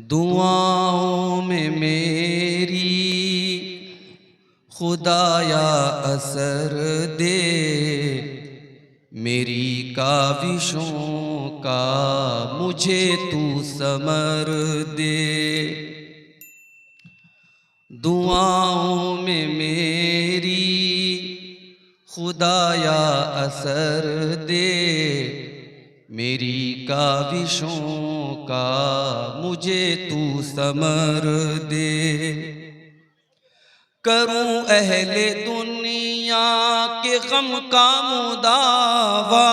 दुआओं में मेरी खुदाया असर दे, मेरी काविशों का मुझे तू समर दे। दुआओं में मेरी खुदाया असर दे, मेरी काविशों का मुझे तू समर दे। करूं अहले दुनिया के गम का मुदावा,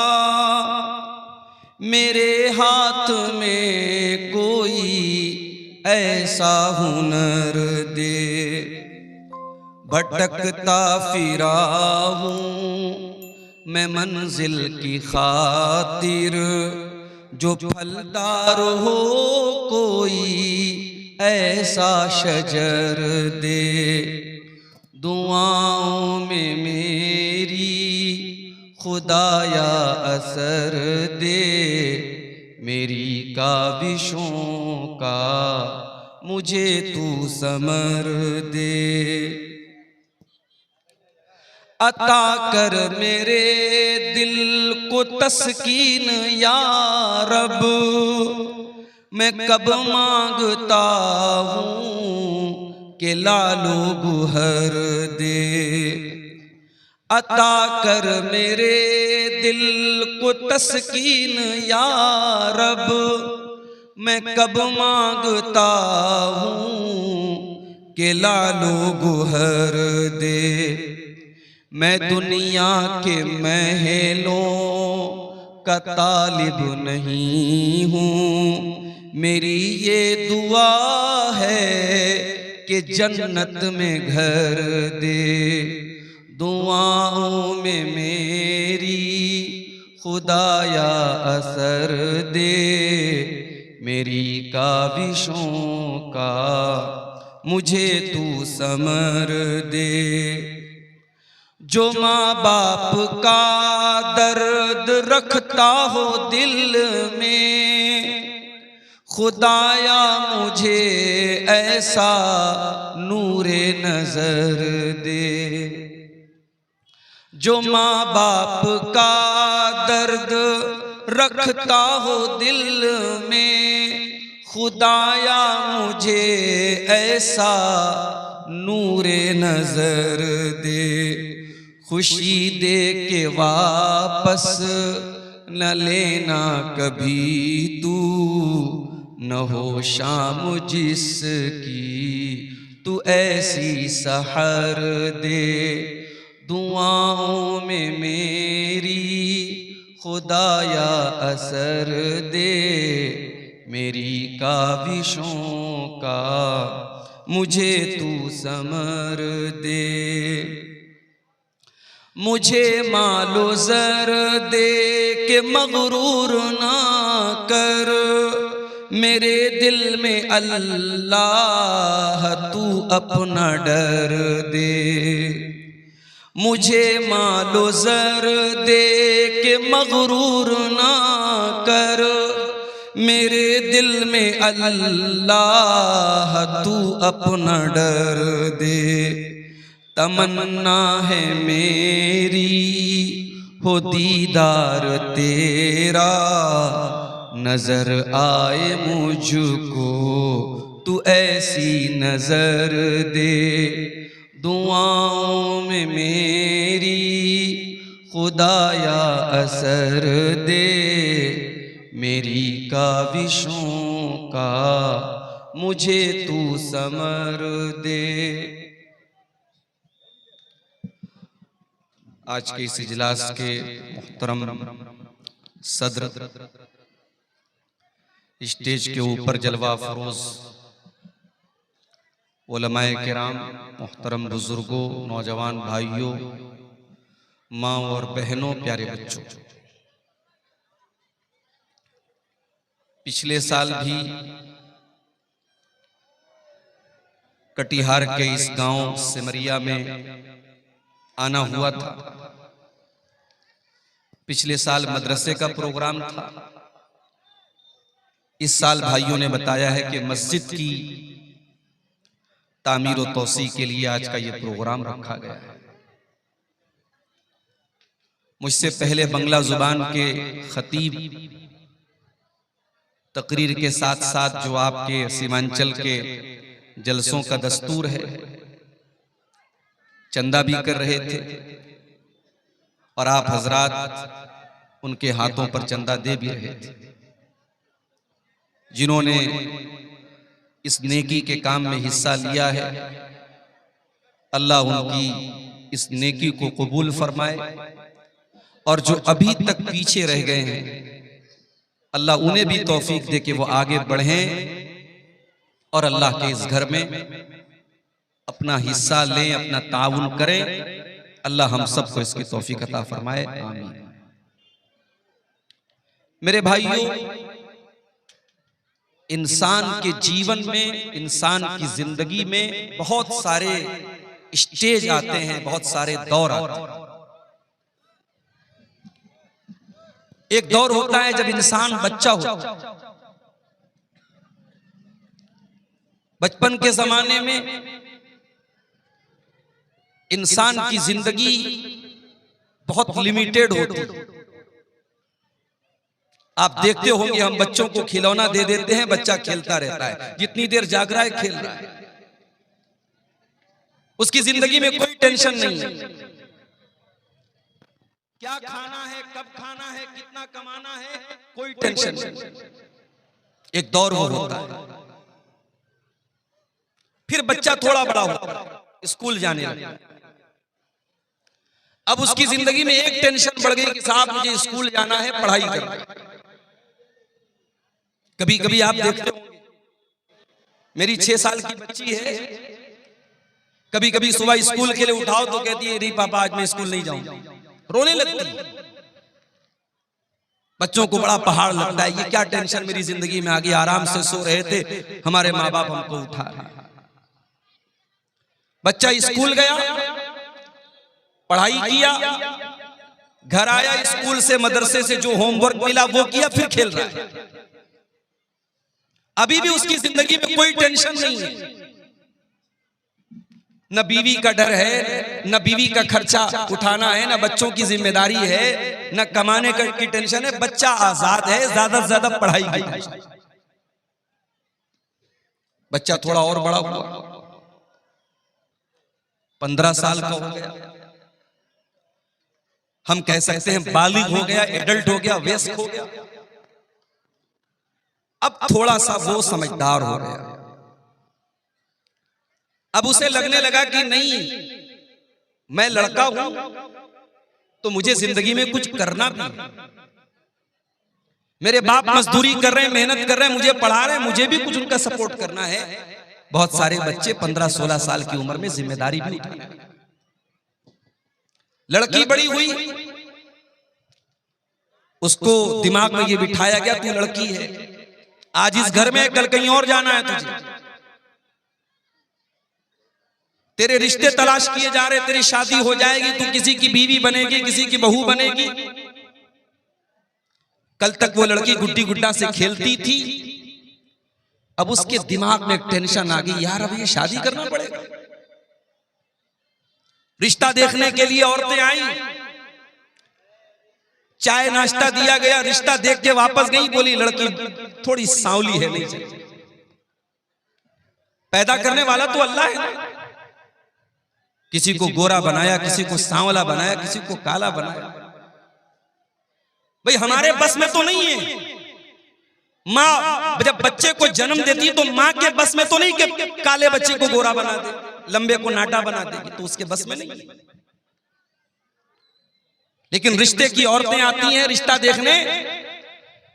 मेरे हाथ में कोई ऐसा हुनर दे। भटकता फिरा हूँ मैं मंजिल की खातिर, जो फलदार हो कोई ऐसा शजर दे। दुआओं में मेरी खुदाया असर दे, मेरी काविशों का मुझे तू समर दे। अता कर मेरे दिल को तस्कीन या रब, मैं कब मांगता हूँ कि लालो गुहर दे। अता कर मेरे दिल को तस्कीन या रब, मैं कब मांगता हूँ कि लालो गुहर दे। मैं दुनिया के महलों का तालिब नहीं हूँ, मेरी ये दुआ है कि जन्नत में घर दे। दुआओं में मेरी खुदाया असर दे, मेरी काविशों का मुझे तू समर दे। जो माँ बाप का दर्द रखता हो दिल में, खुदाया मुझे ऐसा नूरे नजर दे। जो माँ बाप का दर्द रखता हो दिल में, खुदाया मुझे ऐसा नूरे नजर दे। खुशी दे के वापस न लेना कभी तू, न हो शाम जिसकी तू ऐसी सहर दे। दुआओं में मेरी खुदाया असर दे, मेरी काविशों का मुझे तू समर दे। मुझे मालो ज़र दे के मगरूर ना कर, मेरे दिल में अल्लाह तू अपना डर दे। मुझे मालो ज़र दे के मगरूर ना कर, मेरे दिल में अल्लाह तू अपना डर दे। तमन्ना है मेरी हो दीदार तेरा, नजर आए मुझको तू ऐसी नजर दे। दुआओं में मेरी खुदाया असर दे, मेरी काविशों का मुझे तू समर दे। आज के इस इजलास के मुहतरम सदर, स्टेज के ऊपर जलवा फरोज उलमाए किराम, मुहतरम बुजुर्गों, नौजवान भाइयों, माँ और बहनों, प्यारे बच्चों, पिछले साल भी कटिहार के इस गांव सिमरिया में आना हुआ था। पिछले साल मदरसे का प्रोग्राम था, इस साल भाइयों ने बताया है कि मस्जिद की तामीर और तौसी के लिए आज का ये प्रोग्राम रखा गया है। मुझसे पहले बंगला जुबान के खतीब तकरीर के साथ साथ जो आपके सीमांचल के जलसों का दस्तूर है, चंदा भी कर रहे थे और आप हजरात उनके हाथों पर चंदा दे भी रहे थे। जिन्होंने इस नेकी के काम में हिस्सा लिया है, अल्लाह उनकी इस नेकी को कबूल फरमाए, और जो अभी तक पीछे रह गए हैं अल्लाह उन्हें भी तौफीक दे कि वो आगे बढ़ें और अल्लाह के इस घर में अपना हिस्सा लें, अपना ताउन करें। अल्लाह हम सबको इसकी तौफीक अता फरमाए, आमीन। मेरे भाइयों, इंसान के जीवन में, इंसान की जिंदगी में बहुत सारे स्टेज आते हैं, बहुत सारे दौर आते हैं। एक दौर होता है जब इंसान बच्चा होता है। बचपन के जमाने में इंसान की जिंदगी बहुत लिमिटेड होती है। आप देखते होंगे हम बच्चों को खिलौना दे देते हैं, बच्चा खेलता रहता है, जितनी देर जाग रहा है खेल रहा है, उसकी जिंदगी में कोई टेंशन नहीं है। क्या खाना है, कब खाना है, कितना कमाना है, कोई टेंशन नहीं। एक दौर वो होता है। फिर बच्चा थोड़ा बड़ा होता है, स्कूल जाने लगता है। अब उसकी जिंदगी में एक टेंशन बढ़ गई कि साहब मुझे स्कूल जाना है, पढ़ाई करना है। कभी कभी आप देखते होंगे, मेरी 6 साल की बच्ची है, कभी कभी सुबह स्कूल के लिए उठाओ तो कहती है, नहीं पापा आज मैं स्कूल नहीं जाऊंगा, रोने लगती। बच्चों को बड़ा पहाड़ लगता है, ये क्या टेंशन मेरी जिंदगी में आ गई, आराम से सो रहे थे, हमारे माँ बाप हमको उठा रहे। बच्चा स्कूल गया, पढ़ाई किया, घर आया, स्कूल से मदरसे से जो होमवर्क मिला वो किया, फिर खेल रहा है। अभी भी उसकी जिंदगी में कोई टेंशन नहीं है। न बीवी का डर है, न बीवी का खर्चा उठाना है, न बच्चों की जिम्मेदारी है, न कमाने की टेंशन है। बच्चा आजाद है, ज्यादा से ज्यादा पढ़ाई की। बच्चा थोड़ा और बड़ा हुआ, 15 साल का हो गया, हम कह सकते हैं बालिग हो गया, एडल्ट हो गया, वयस्क हो गया। अब थोड़ा सा वो समझदार हो गया। अब उसे लगने लगा कि नहीं, मैं लड़का हूं तो मुझे जिंदगी में कुछ करना भी। मेरे बाप मजदूरी कर रहे हैं, मेहनत कर रहे हैं, मुझे पढ़ा रहे हैं, मुझे भी कुछ उनका सपोर्ट करना है। बहुत सारे बच्चे 15-16 साल की उम्र में जिम्मेदारी भी उठाते हैं। लड़की बड़ी हुई, उसको दिमाग में ये बिठाया गया तू लड़की है, आज इस घर में, कल कहीं और जाना है तुझे, तेरे रिश्ते तलाश किए जा रहे, तेरी शादी हो जाएगी, तू किसी की बीवी बनेगी, किसी की बहू बनेगी। कल तक वो लड़की गुड्डी गुड्डा से खेलती थी, अब उसके दिमाग में एक टेंशन आ गई, यार अब ये शादी करना पड़ेगा। रिश्ता देखने के लिए औरतें आई, चाय नाश्ता दिया गया, रिश्ता देख के वापस गई, बोली लड़की थोड़ी सांवली है, नहीं चाहिए। पैदा करने वाला तो अल्लाह है ना, किसी को गोरा बनाया, किसी को सांवला बनाया, किसी को काला बनाया। भाई हमारे बस में तो नहीं है। माँ जब बच्चे को जन्म देती है तो माँ के बस में तो नहीं कि काले बच्चे को गोरा बना दे, लंबे को नाटा बना देगी, तो उसके बस में नहीं। लेकिन रिश्ते की औरतें आती हैं रिश्ता देखने,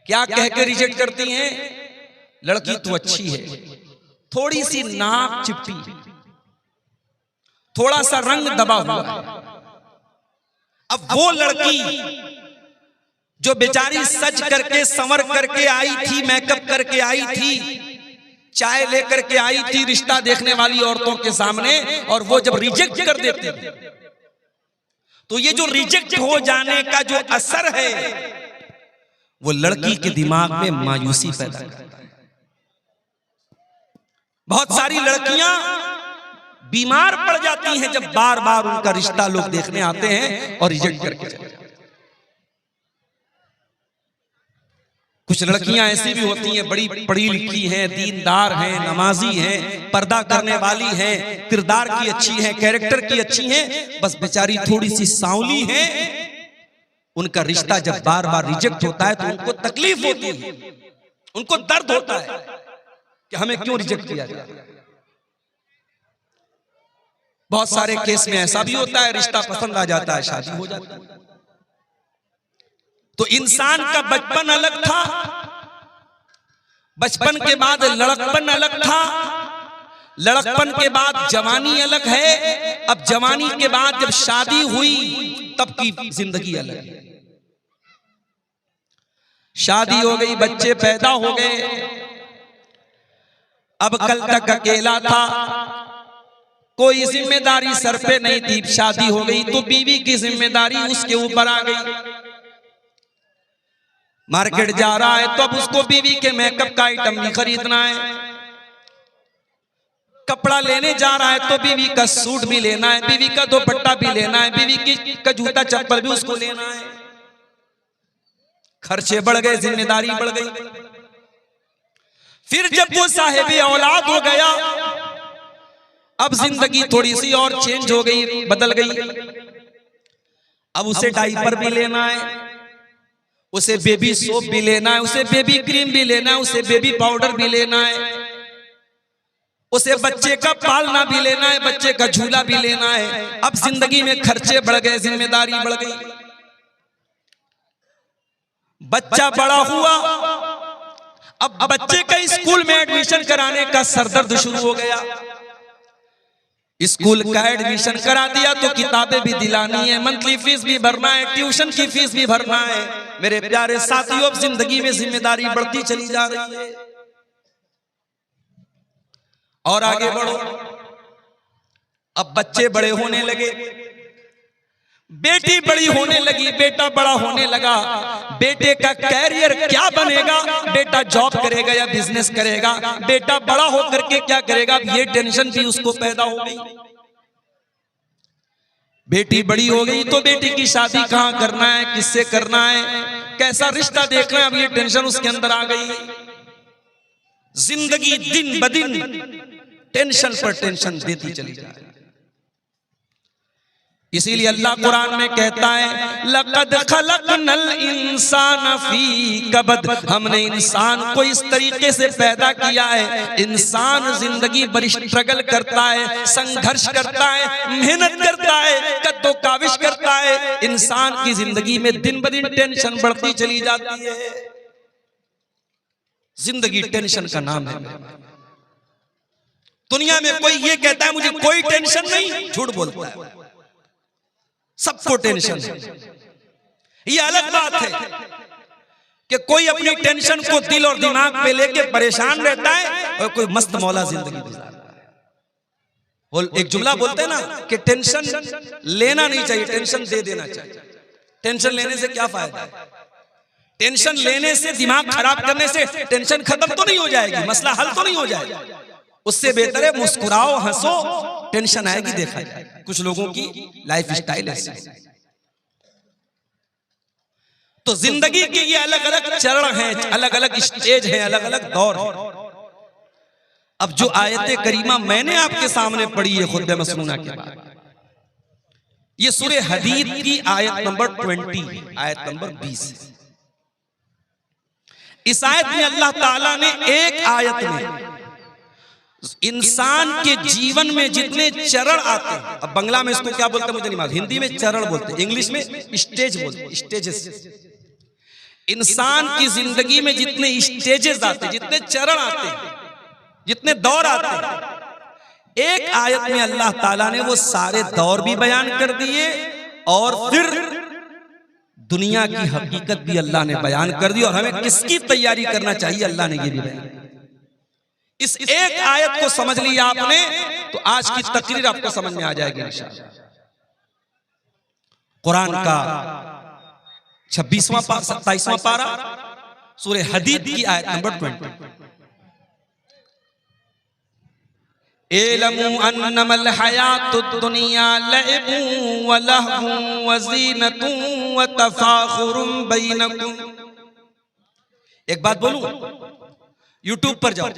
क्या कह के रिजेक्ट करती हैं, लड़की तो अच्छी है, थोड़ी सी नाक चिपटी है, थोड़ा सा रंग दबा हुआ है। अब वो लड़की जो बेचारी सज करके संवर करके आई थी, मेकअप करके आई थी, चाय लेकर के आई थी रिश्ता देखने वाली औरतों के सामने, और वो जब रिजेक्ट कर देते तो ये जो रिजेक्ट हो जाने का जो असर है वो लड़की के दिमाग में मायूसी पैदा करता है। बहुत सारी लड़कियां बीमार पड़ जाती हैं जब बार बार उनका रिश्ता लोग देखने आते हैं और रिजेक्ट करके चले जाते हैं। कुछ लड़कियां ऐसी भी होती हैं, बड़ी पढ़ी लिखी हैं, दीनदार हैं, नमाजी हैं, पर्दा करने वाली हैं, किरदार की अच्छी हैं, कैरेक्टर की अच्छी हैं, बस बेचारी थोड़ी सी सांवली है। उनका रिश्ता जब बार बार रिजेक्ट होता है तो उनको तकलीफ होती है, उनको दर्द होता है कि हमें क्यों रिजेक्ट किया जाए। बहुत सारे केस में ऐसा भी होता है, रिश्ता पसंद आ जाता है, शादी हो जाती है। तो इंसान का बचपन अलग था, बचपन के बाद लड़कपन अलग था, लड़कपन के बाद जवानी अलग है, अब जवानी के बाद जब शादी हुई तब की जिंदगी अलग है। शादी हो गई, बच्चे पैदा हो गए, अब कल तक अकेला था, कोई जिम्मेदारी सर पे नहीं थी। शादी हो गई तो बीवी की जिम्मेदारी उसके ऊपर आ गई। मार्केट जा रहा है तो अब उसको बीवी के मेकअप का आइटम भी खरीदना है, कपड़ा लेने जा रहा है तो बीवी का सूट भी लेना है, बीवी का दुपट्टा भी लेना है, बीवी का जूता चप्पल भी उसको लेना है। खर्चे बढ़ गए, जिम्मेदारी बढ़ गई। फिर जब वो साहिब औलाद हो गया, अब जिंदगी थोड़ी सी और चेंज हो गई, बदल गई। अब उसे डायपर भी लेना है, उसे बेबी सोप भी लेना है, उसे बेबी क्रीम भी लेना है, उसे बेबी पाउडर भी लेना है, उसे बच्चे का पालना भी लेना है, बच्चे का झूला भी लेना है। अब जिंदगी में खर्चे बढ़ गए, जिम्मेदारी बढ़ गई। बच्चा बड़ा हुआ, अब बच्चे का स्कूल में एडमिशन कराने का सरदर्द शुरू हो गया। स्कूल का एडमिशन करा दिया तो किताबें भी दिलानी है, मंथली फीस भी भरना है, ट्यूशन की फीस भी भरना है। मेरे प्यारे साथियों, जिंदगी में जिम्मेदारी बढ़ती चली जा रही है। और आगे बढ़ो, अब बच्चे बड़े होने लगे, बेटी बड़ी होने लगी, बेटा बड़ा होने लगा। बेटे का कैरियर क्या बनेगा, बेटा जॉब करेगा या बिजनेस करेगा, बेटा बड़ा होकर के क्या करेगा, ये टेंशन भी उसको पैदा हो गई। बेटी बड़ी हो गई तो बेटी की शादी कहां करना है, किससे करना है, कैसा रिश्ता देखना है, अब ये टेंशन उसके अंदर आ गई। जिंदगी दिन ब दिन टेंशन पर टेंशन देती चली जा रही है। इसीलिए अल्लाह कुरान में कहता है, लक़द खलक़नल इंसान फी कबद, हमने इंसान को इस तरीके से पैदा किया है। इंसान जिंदगी बड़ी स्ट्रगल करता है, संघर्ष करता है, मेहनत करता है, कद्दो काविश करता है। इंसान की जिंदगी में दिन ब दिन टेंशन बढ़ती चली जाती है। जिंदगी टेंशन का नाम है। दुनिया में कोई ये कहता है मुझे कोई टेंशन नहीं, झूठ बोलता है। सबको टेंशन है। ये अलग बात है कि कोई अपनी टेंशन को दिल और दिमाग पे लेके परेशान रहता है और कोई मस्त मौला जिंदगी गुजारता है। वो एक जुमला बोलते हैं ना कि टेंशन लेना नहीं चाहिए, टेंशन दे देना चाहिए। टेंशन लेने से क्या फायदा है? टेंशन लेने से, दिमाग खराब करने से टेंशन खत्म तो नहीं हो जाएगी, मसला हल तो नहीं हो जाएगा। उससे बेहतर है मुस्कुराओ, हंसो, टेंशन आएगी देखा जाए। कुछ लोगों की लाइफ स्टाइल ऐसी। तो जिंदगी के ये अलग अलग चरण हैं, अलग अलग स्टेज हैं, अलग अलग दौर हैं। अब जो आयत करीमा मैंने आपके सामने पढ़ी है खुतबे मसनूना के बाद, ये सूरे हदीद की आयत नंबर 20, आयत नंबर 20। इस आयत में अल्लाह ताला ने एक आयत में इंसान के जीवन में जितने चरण आते हैं, अब बांग्ला में इसको क्या बोलते हैं मुझे नहीं मालूम, हिंदी में चरण बोलते हैं, इंग्लिश में स्टेज बोलते हैं, स्टेजेस। इंसान की जिंदगी में जितने स्टेजेस आते हैं, जितने चरण आते हैं, जितने दौर आते हैं, एक आयत में अल्लाह ताला ने वो सारे दौर भी बयान कर दिए और फिर दुनिया की हकीकत भी अल्लाह ने बयान कर दी। और हमें किसकी तैयारी करना चाहिए, अल्लाह ने ये भी बयान किया। इस एक आयत को समझ लिया आपने तो आज की तकरीर आपको समझ में आ जाएगी इंशाअल्लाह। कुरान का 26वां 27वां पारा सूरह हदीद की आयत नंबर 20। एलमू अन्नमल हयातुद दुनिया लइबुन व लहवुन व ज़ीनतुन व तफाखुरुन बैनकुम। एक बात बोलूं, यूट्यूब पर जाओ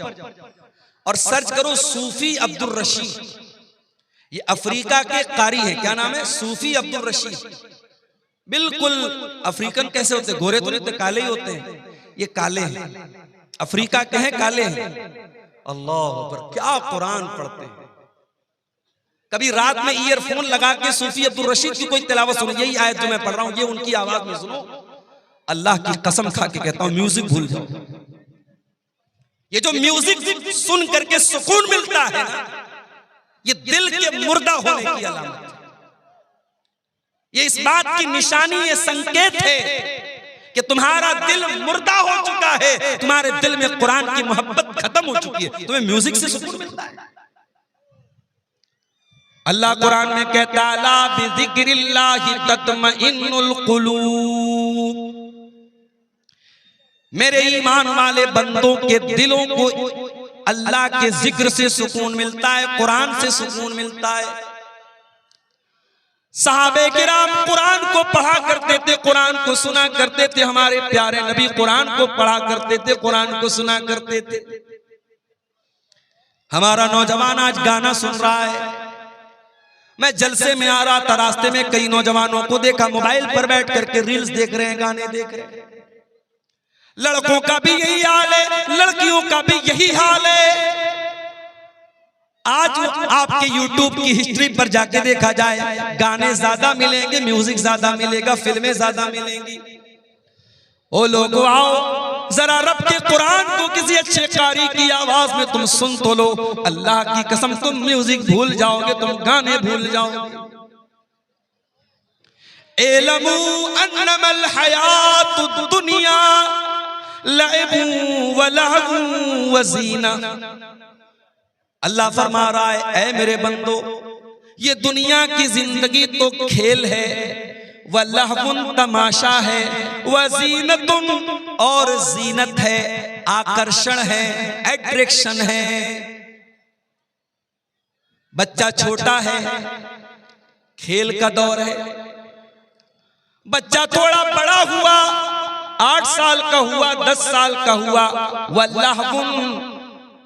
और सर्च करो सूफी अब्दुल रशीद। ये अफ्रीका के कारी हैं। क्या नाम है? सूफी अब्दुल रशीद। बिल्कुल अफ्रीकन कैसे होते? गोरे तो नहीं होते, काले ही होते हैं। ये काले हैं, अफ्रीका के हैं, काले हैं। अल्लाह अकबर, क्या कुरान पढ़ते हैं। कभी रात में ईयरफोन लगा के सूफी अब्दुल रशीद की कोई तिलावत सुनो। यही आयत जो मैं पढ़ रहा हूं, ये उनकी आवाज में सुनो। अल्लाह की कसम खा के कहता हूं, म्यूजिक भूल जाओ। ये जो म्यूजिक सुन करके सुकून मिलता है ना, ये दिल के मुर्दा होने की अलामत है। ये इस बात की निशानी, ये संकेत है कि तुम्हारा दिल मुर्दा हो चुका है, तुम्हारे दिल में कुरान की मोहब्बत खत्म हो चुकी है। तुम्हें म्यूजिक से सुकून मिलता है। अल्लाह कुरान में कहता है, ला बिज़िक्रिल्लाहि तत्मइन्नुल कुलूब। मेरे ईमान वाले बंदों के दिलों को अल्लाह के जिक्र से सुकून मिलता है, कुरान से सुकून मिलता है। सहाबे किराम कुरान को पढ़ा करते थे, कुरान को सुना करते थे। हमारे प्यारे नबी कुरान को पढ़ा करते थे, कुरान को सुना करते थे। हमारा नौजवान आज गाना सुन रहा है। मैं जलसे में आ रहा था, रास्ते में कई नौजवानों को देखा मोबाइल पर बैठ करके रील्स देख रहे हैं, गाने देख रहे हैं। लड़कों का भी यही हाल है, लड़कियों का भी यही हाल है। आज आपके YouTube की हिस्ट्री पर जाके देखा जाए, गाने ज्यादा मिलेंगे, म्यूजिक ज्यादा मिलेगा, फिल्में ज्यादा मिलेंगी। ओ लोगों, आओ जरा रब के कुरान को किसी अच्छे कारी की आवाज में तुम सुन तो लो। अल्लाह की कसम, तुम म्यूजिक भूल जाओगे, तुम गाने भूल जाओगे। एलमू अन्नमल हयातुद दुनिया लइबुन व लहवुन व ज़ीना। अल्लाह फरमा रहा है, ऐ मेरे बंदो, ये दुनिया की जिंदगी तो खेल है, व लहवुन तमाशा है, व ज़ीनतुन और जीनत है, आकर्षण है, एट्रैक्शन है। बच्चा छोटा है, खेल का दौर है। बच्चा थोड़ा बड़ा हुआ, 8 साल का हुआ, 10 साल का हुआ, व लहवुन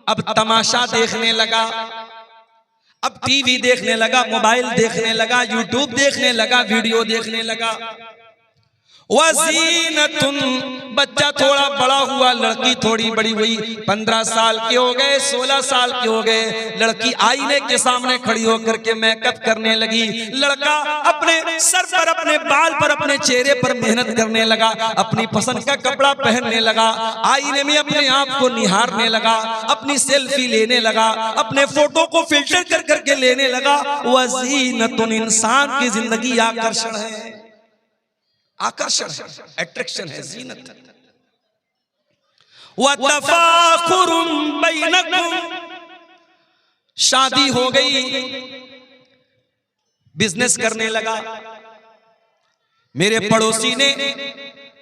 अब तमाशा देखने लगा, अब टीवी देखने लगा, मोबाइल देखने लगा, यूट्यूब देखने लगा, वीडियो देखने लगा। वज़ीनतुन, बच्चा थोड़ा बड़ा हुआ, लड़की थोड़ी बड़ी हुई, 15 साल के हो गए, 16 साल के हो गए। लड़की आईने के सामने खड़ी होकर के मेकअप करने लगी। लड़का अपने सर पर, अपने बाल पर, अपने चेहरे पर मेहनत करने लगा, अपनी पसंद का कपड़ा पहनने लगा, आईने में अपने आप को निहारने लगा, अपनी सेल्फी लेने लगा, अपने फोटो को फिल्टर कर करके लेने लगा। वज़ीनतुन, इंसान की जिंदगी आकर्षण है, आकर्षण है, एट्रैक्शन है, जीनत है। व तफाखुरुन बैनकुम, शादी हो गई, बिजनेस करने लगा। मेरे पड़ोसी ने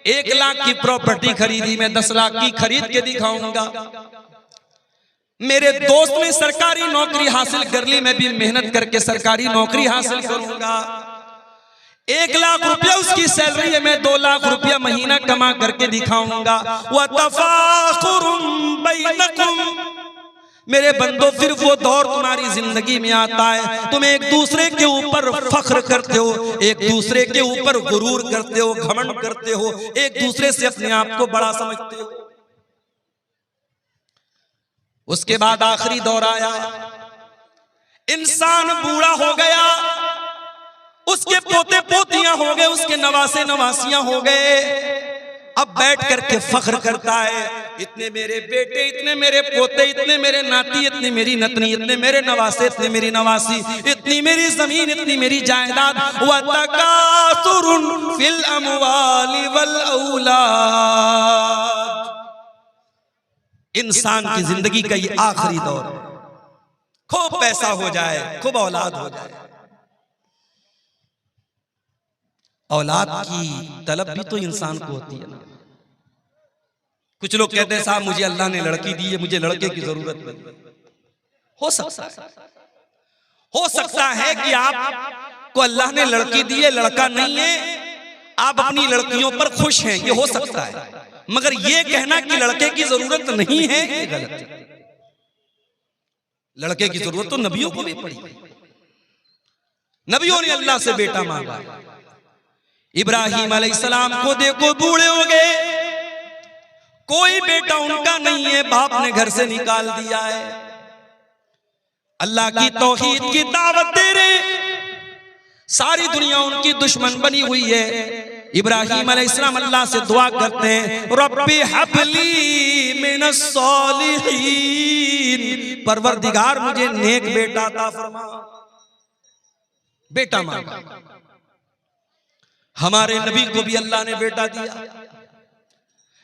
1 लाख की प्रॉपर्टी खरीदी, मैं 10 लाख की खरीद के दिखाऊंगा। मेरे दोस्त ने सरकारी नौकरी हासिल कर ली, मैं भी मेहनत करके सरकारी नौकरी हासिल करूंगा। 1 लाख रुपया उसकी सैलरी है, मैं 2 लाख रुपया महीना कमा करके दिखाऊंगा। व तफाखुरुन बैनकुम, मेरे बंदो, फिर वो दौर तुम्हारी जिंदगी में आता है, तुम एक दूसरे के ऊपर फख्र करते हो, एक दूसरे के ऊपर गुरूर करते हो, घमंड करते हो, एक दूसरे से अपने आप को बड़ा समझते हो। उसके बाद आखिरी दौर आया, इंसान बूढ़ा हो गया, उसके पोते पोतियां हो गए, उसके नवासे नवासियां हो गए। अब बैठ करके फख्र करता है, इतने मेरे बेटे, इतने मेरे पोते, इतने मेरे नाती, इतनी मेरी नतनी, इतने मेरे नवासे, इतने मेरी नवासी, इतनी मेरी जमीन, इतनी मेरी जायदाद। व तकासुरुन फिल अमवाली वल औलाद, इंसान की जिंदगी का ये आखिरी दौर है। खूब पैसा हो जाए, खूब औलाद हो जाए। औलाद की तलब भी तो इंसान को होती है ना। कुछ लोग कहते हैं साहब मुझे अल्लाह ने लड़की दी है, मुझे लड़के की जरूरत नहीं। हो सकता है कि आपको अल्लाह ने लड़की दी है, लड़का नहीं है, आप अपनी लड़कियों पर खुश हैं, ये हो सकता है। मगर ये कहना कि लड़के की जरूरत नहीं है, ये गलत है। लड़के की जरूरत तो नबियों को भी पड़ी। नबियों ने अल्लाह से बेटा मांगा। इब्राहिम अलैहिस्सलाम को देखो, बूढ़े हो गए, कोई बेटा उनका नहीं है, बाप ने घर से निकाल दिया है। अल्लाह की तौहीद की दावत दे रहे, सारी दुनिया उनकी दुश्मन बनी हुई है। इब्राहिम अलैहिस्सलाम अल्लाह से दुआ करते हैं, रब्बी हबली मिनस सालिहीन, परवरदिगार मुझे नेक बेटा अता फरमा। बेटा मांगा। हमारे नबी को भी अल्लाह ने बेटा दिया।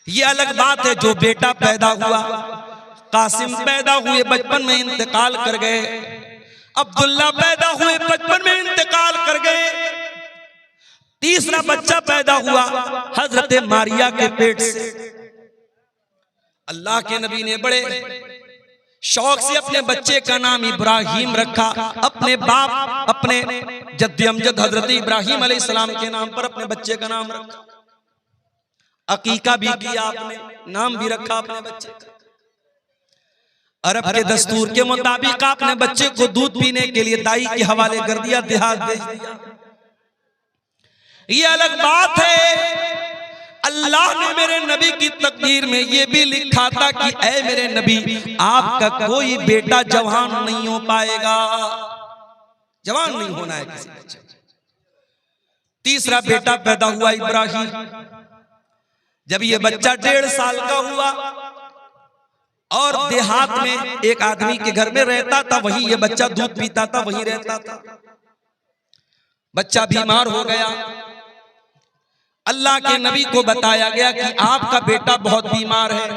ये अलग बात है जो बेटा पैदा हुआ, कासिम पैदा हुए बचपन में इंतकाल कर गए, अब्दुल्ला पैदा हुए बचपन में इंतकाल कर गए, तीसरा बच्चा पैदा हुआ हजरत मारिया के पेट से। अल्लाह के नबी ने बड़े शौक से अपने बच्चे का नाम इब्राहिम रखा। अपने बाप, अपने जद्दे अमजद हजरत इब्राहिम अलैहिस्सलाम के नाम पर अपने बच्चे का नाम रखा। अकीका भी किया आपने, नाम भी रखा अपने बच्चे का। अरब के दस्तूर के मुताबिक आपने बच्चे को दूध पीने के लिए दाई के हवाले कर दिया, देहात भेज दिया। ये अलग बात है, अल्लाह ने मेरे नबी की तकदीर में ये भी लिखा था कि ऐ मेरे नबी, आपका कोई बेटा जवान नहीं हो पाएगा, जवान नहीं होना है किसी बच्चे। तीसरा बेटा पैदा हुआ इब्राहिम। जब ये बच्चा 1.5 साल का हुआ और देहात में एक आदमी के घर में रहता था, वहीं ये बच्चा दूध पीता था, वहीं रहता था। बच्चा बीमार हो गया। अल्लाह के नबी को बताया गया कि आपका बेटा बहुत बीमार है।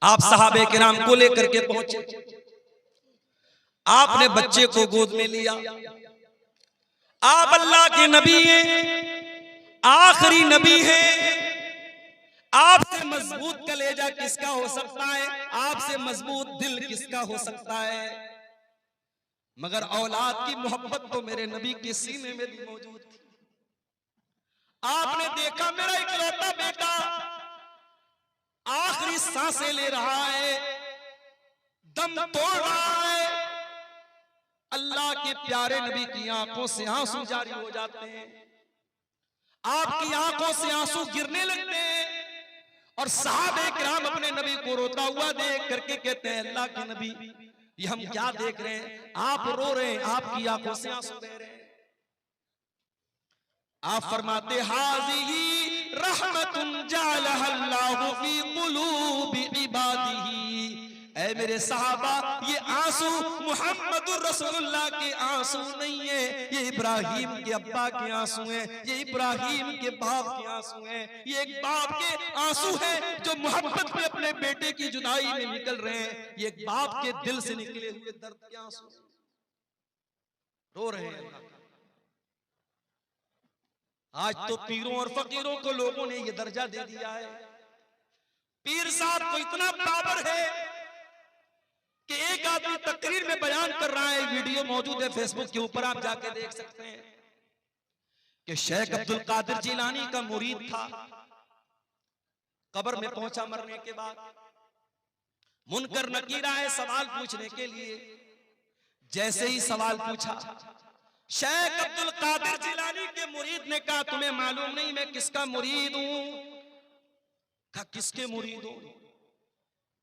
आप सहाबे किराम को लेकर के पहुंचे, आपने बच्चे को गोद में लिया। आप अल्लाह के नबी हैं, आखिरी नबी हैं। आपसे मजबूत कलेजा किसका हो सकता है, आपसे मजबूत दिल किसका हो सकता है। मगर औलाद की मोहब्बत तो मेरे नबी के सीने में भी मौजूद थी। आपने देखा मेरा इकलौता बेटा आखिरी सांसें ले रहा है, दम तोड़ रहा है। अल्लाह के प्यारे नबी की आंखों से आंसू जारी हो जाते हैं, आपकी आंखों से आंसू गिरने लगते हैं। और सहाबे किराम अपने नबी को रोता हुआ देख करके कहते हैं, अल्लाह के नबी ये हम क्या देख रहे हैं, आप रो रहे हैं, आपकी आंखों से आंसू बह रहे हैं। आप फरमाते, हाज़िही रहमतुन जअलहल्लाहु फी क़ुलूबि इबादिही। ऐ मेरे सहाबा, ये आंसू मुहम्मदुर रसूलुल्लाह के आंसू नहीं है, ये इब्राहिम के अब्बा के आंसू हैं, ये इब्राहिम के बाप के आंसू हैं। ये एक बाप के आंसू हैं जो मोहब्बत में अपने बेटे की जुदाई में निकल रहे हैं। ये एक बाप के दिल से निकले हुए दर्द के आंसू रो रहे हैं। आज तो पीरों और फकीरों को लोगों ने ये दर्जा दे दिया है। पीर साहब को इतना पावर है कि एक आदमी तकरीर में बयान कर रहा है, वीडियो मौजूद है फेसबुक के ऊपर, आप जाके देख सकते हैं कि शेख अब्दुल कादिर जिलानी का मुरीद था। कब्र में पहुंचा मरने के बाद, मुनकर नकीर आए सवाल पूछने के लिए। जैसे ही सवाल पूछा, शेख अब्दुल कादिर जिलानी के मुरीद ने कहा, तुम्हें मालूम नहीं मैं किसका मुरीद हूं? कहा किसके मुरीद हूं?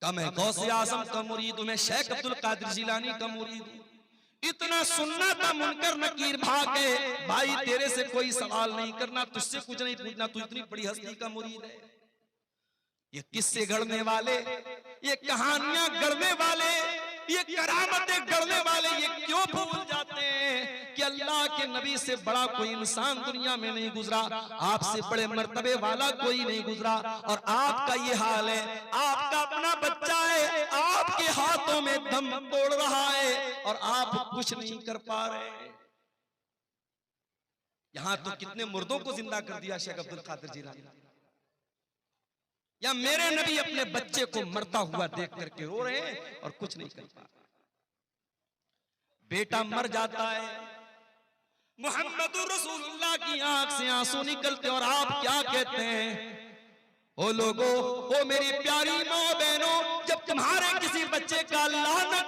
कहा मैं गौसे आजम का मुरीद हूं, मैं शेख अब्दुल कादिर जिलानी का मुरीद हूं। इतना सुनना था, मुनकर नकीर भाग गए। भाई तेरे से कोई सवाल नहीं करना, तुझसे कुछ नहीं पूछना, तू इतनी बड़ी हस्ती का मुरीद है। ये किस्से गढ़ने वाले, ये कहानियां गढ़ने वाले, ये करामतें गढ़ने वाले ये क्यों भूल जाते हैं कि अल्लाह के नबी से बड़ा कोई इंसान दुनिया में नहीं गुजरा, आपसे बड़े मर्तबे वाला कोई नहीं गुजरा। और आपका ये हाल है, आपका अपना बच्चा है, आपके हाथों में दम तोड़ रहा है और आप कुछ नहीं कर पा रहे। यहां तो कितने मुर्दों को जिंदा कर दिया शेख अब्दुल कादिर जिलानी। या मेरे नबी अपने बच्चे को मरता हुआ देख करके रो रहे हैं और कुछ नहीं कर पा रहे। बेटा मर जाता है, मुहम्मदुर रसूलुल्लाह की आंख से आंसू निकलते और आप क्या कहते हैं? ओ लोगो, ओ मेरी प्यारी माँ बहनों, जब तुम्हारे किसी बच्चे का अल्लाह न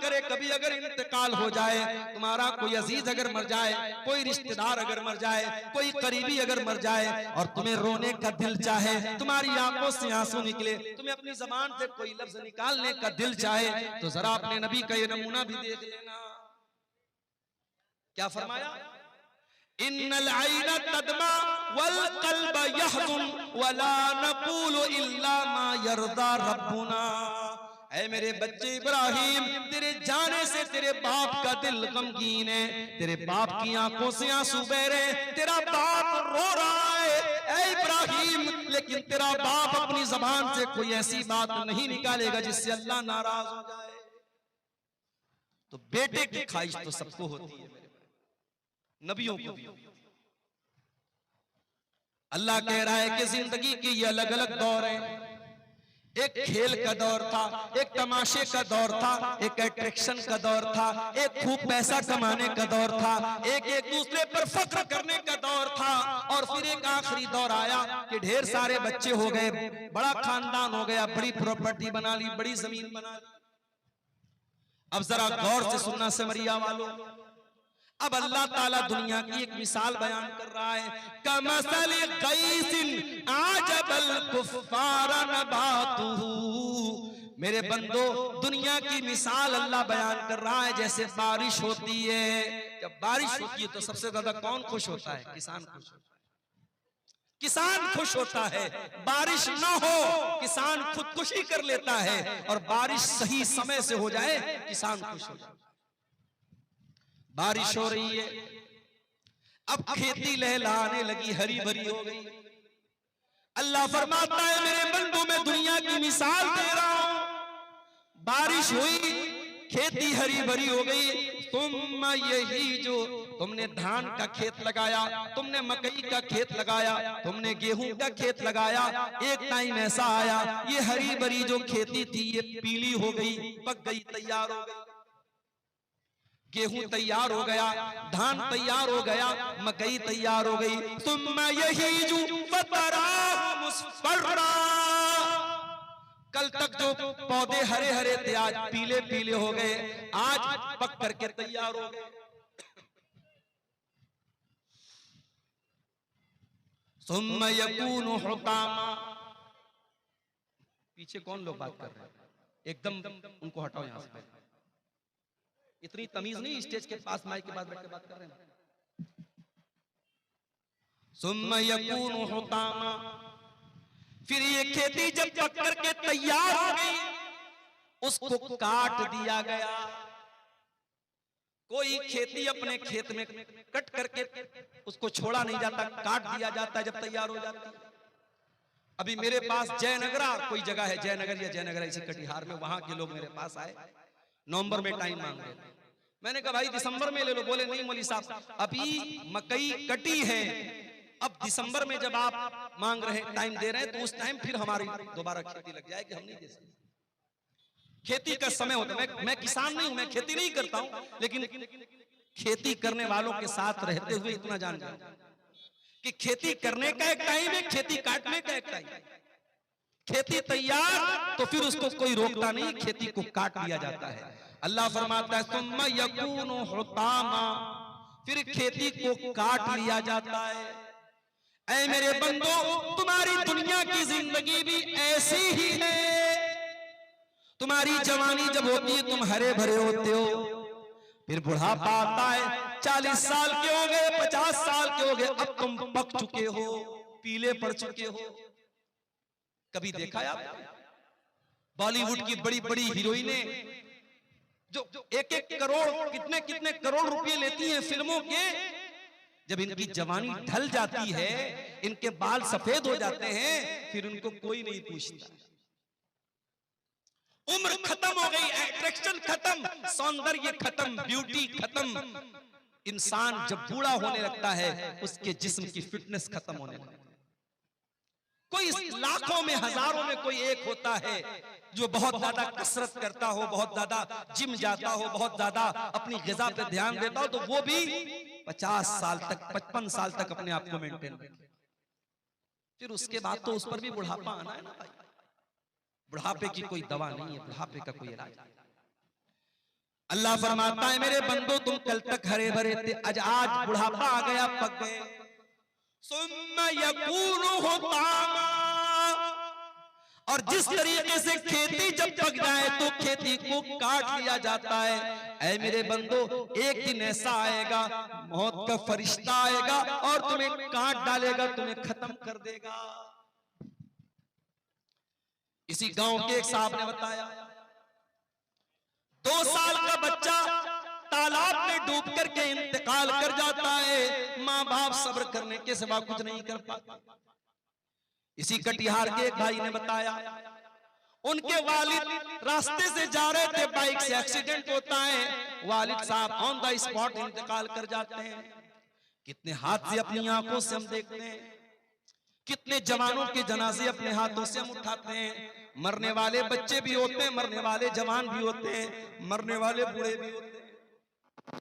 करे कभी अगर इंतकाल हो जाए, तुम्हारा कोई अजीज अगर मर जाए, कोई रिश्तेदार अगर मर जाए, कोई करीबी अगर मर जाए और तुम्हें रोने का दिल चाहे, तुम्हारी आंखों से आंसू निकले, तुम्हें अपनी जबान से कोई लफ्ज निकालने का दिल चाहे, तो जरा अपने नबी का ये नमूना भी देख लेना। क्या फरमाया? इन्नल आइना तदमा वल कल्ब यहज़ुन वला नक़ूलु इल्ला मा यरदा रब्बुना। ऐ मेरे बच्चे इब्राहिम, तेरे जाने से तेरे बाप का दिल गमगीन है, तेरे बाप की आंखों से आंसू बह रहे, तेरा बाप रो रहा है ऐ इब्राहिम, लेकिन तेरा बाप अपनी जबान से कोई ऐसी बात नहीं निकालेगा जिससे अल्लाह नाराज हो जाए। तो बेटे की ख्वाहिश तो सबको होती है, नबियों को भी। अल्लाह कह रहा है कि जिंदगी के ये अलग अलग दौर हैं। एक खेल का दौर था, एक तमाशे का दौर था, एक अट्रैक्शन का दौर था, एक खूब पैसा कमाने का दौर था, एक एक दूसरे पर फख्र करने का दौर था, और फिर एक आखिरी दौर आया कि ढेर सारे बच्चे हो गए, बड़ा खानदान हो गया, बड़ी प्रॉपर्टी बना ली, बड़ी जमीन बना ली। अब जरा गौर से सुनना समरिया वालों, अब अल्लाह ताला दुनिया की एक मिसाल बयान कर रहा है। कमसली गैसिन आजबल कुफ्फार नबातुहु। मेरे बंदो, दुनिया की मिसाल अल्लाह बयान कर रहा है जैसे बारिश होती है। जब बारिश होती है तो सबसे ज्यादा कौन खुश होता है? किसान खुश होता है। किसान खुश होता है। बारिश ना हो, किसान खुदकुशी कर लेता है, और बारिश सही समय से हो जाए, किसान खुश हो जाता है। बारिश हो रही है, अब खेती लहलहाने लगी, हरी भरी हो गई। अल्लाह फरमाता है मेरे बंदों, मैं दुनिया की मिसाल दे रहा हूं। बारिश हुई, खेती हरी भरी हो गई। तुम यही जो तुमने धान का खेत लगाया, तुमने मकई का खेत लगाया, तुमने गेहूं का खेत लगाया, एक टाइम ऐसा आया ये हरी भरी जो खेती थी ये पीली हो गई, पक गई, तैयार हो गई। गेहूं तैयार हो गया, धान तैयार हो गया, मकई तैयार हो गई। तुम यही जो मुस्फर्रा, कल तक जो पौधे हरे हरे थे आज पीले पीले हो गए, आज पक करके तैयार हो गए। सुम्मा यकूनु हुतामा। पीछे कौन लोग बात कर रहे हैं? एकदम उनको हटाओ यहां से। इतनी तमीज नहीं, स्टेज के पास माइक के पास बैठ के बात कर रहे हैं। सुम्मा यकूनु हुतामा। फिर ये खेती जब पक करके तैयार हो गई, उसको काट दिया गया। कोई खेती अपने खेत में कट करके उसको छोड़ा नहीं जाता, काट दिया जाता है जब तैयार हो जाता है। अभी मेरे पास जयनगरा कोई जगह है, जयनगर या जयनगरा इसी कटिहार में, वहां के लोग मेरे पास आए, नवंबर में टाइम मांग रहे थे। मैंने कहा भाई दिसंबर में ले लो। बोले नहीं मौलवी साहब, अभी मकई कटी है, अब दिसंबर में जब आप मांग रहे हैं, टाइम दे रहे हैं, तो उस टाइम फिर हमारी दोबारा खेती लग जाएगी, हम नहीं दे सकते। खेती का समय होता है। मैं किसान नहीं हूं, मैं खेती नहीं करता हूं, लेकिन खेती करने वालों के साथ रहते हुए इतना जान जाता कि खेती करने का एक टाइम है, खेती काटने का एक टाइम है। खेती तैयार तो फिर उसको कोई रोकता नहीं, खेती को काट दिया जाता है। अल्लाह फरमाता है सुम्मा यकूनु हुतामा, फिर खेती को काट लिया जाता है। ऐ मेरे बंदो, तुम्हारी दुनिया की जिंदगी भी ऐसी ही है। तुम्हारी जवानी जब होती है तुम हरे भरे होते हो, फिर बुढ़ापा आता है, 40 साल के हो गए, 50 साल के हो गए, अब तुम पक चुके हो, पीले पड़ चुके हो। कभी देखा है आप बॉलीवुड की बड़ी बड़ी हीरोइनें जो एक एक करोड़ कितने कितने करोड़ रुपए लेती हैं फिल्मों के, जब इनकी जवानी ढल जाती है, इनके बाल सफेद हो जाते हैं, फिर उनको कोई नहीं पूछता। उम्र खत्म हो गई, अट्रैक्शन खत्म, सौंदर्य खत्म, ब्यूटी खत्म। इंसान जब बूढ़ा होने लगता है उसके जिस्म की फिटनेस खत्म होने लगती है। कोई लाखों में हजारों में कोई एक होता है जो बहुत ज्यादा कसरत करता हो, बहुत ज्यादा जिम जाता हो, बहुत ज्यादा अपनी ग़िज़ा पे ध्यान देता हो, तो वो भी 50 साल तक 55 साल तक अपने आप को मेंटेन रखे। फिर उसके बाद तो उस पर भी बुढ़ापा आना है ना भाई। बुढ़ापे की कोई दवा नहीं है, बुढ़ापे का कोई इलाज नहीं। अल्लाह फरमाता है मेरे बंदो तुम कल तक हरे भरे थे, आज बुढ़ापा आ गया, पक गए। सुम्मा यकूनु हुतामा, और जिस तरीके से खेती जब पक जाए तो खेती को काट लिया जाता है, ऐ मेरे बंदो एक दिन ऐसा आएगा, मौत का फरिश्ता आएगा और तुम्हें काट डालेगा, तुम्हें खत्म कर देगा। इसी गांव के एक साहब ने बताया 2 साल का बच्चा तालाब में डूब करके इंतकाल कर जाता है, माँ बाप सब्र करने के सिवा कुछ नहीं कर पाते। इसी कटिहार के एक भाई ने बताया उनके वालिद रास्ते से जा रहे थे, बाइक से एक्सीडेंट होता है, वालिद साहब ऑन द स्पॉट इंतकाल कर जाते हैं। कितने हादसे अपनी आंखों से हम देखते हैं, कितने जवानों के जनाजे अपने हाथों से हम उठाते हैं। मरने वाले बच्चे भी होते हैं, मरने वाले जवान भी होते हैं, मरने वाले बूढ़े भी होते हैं।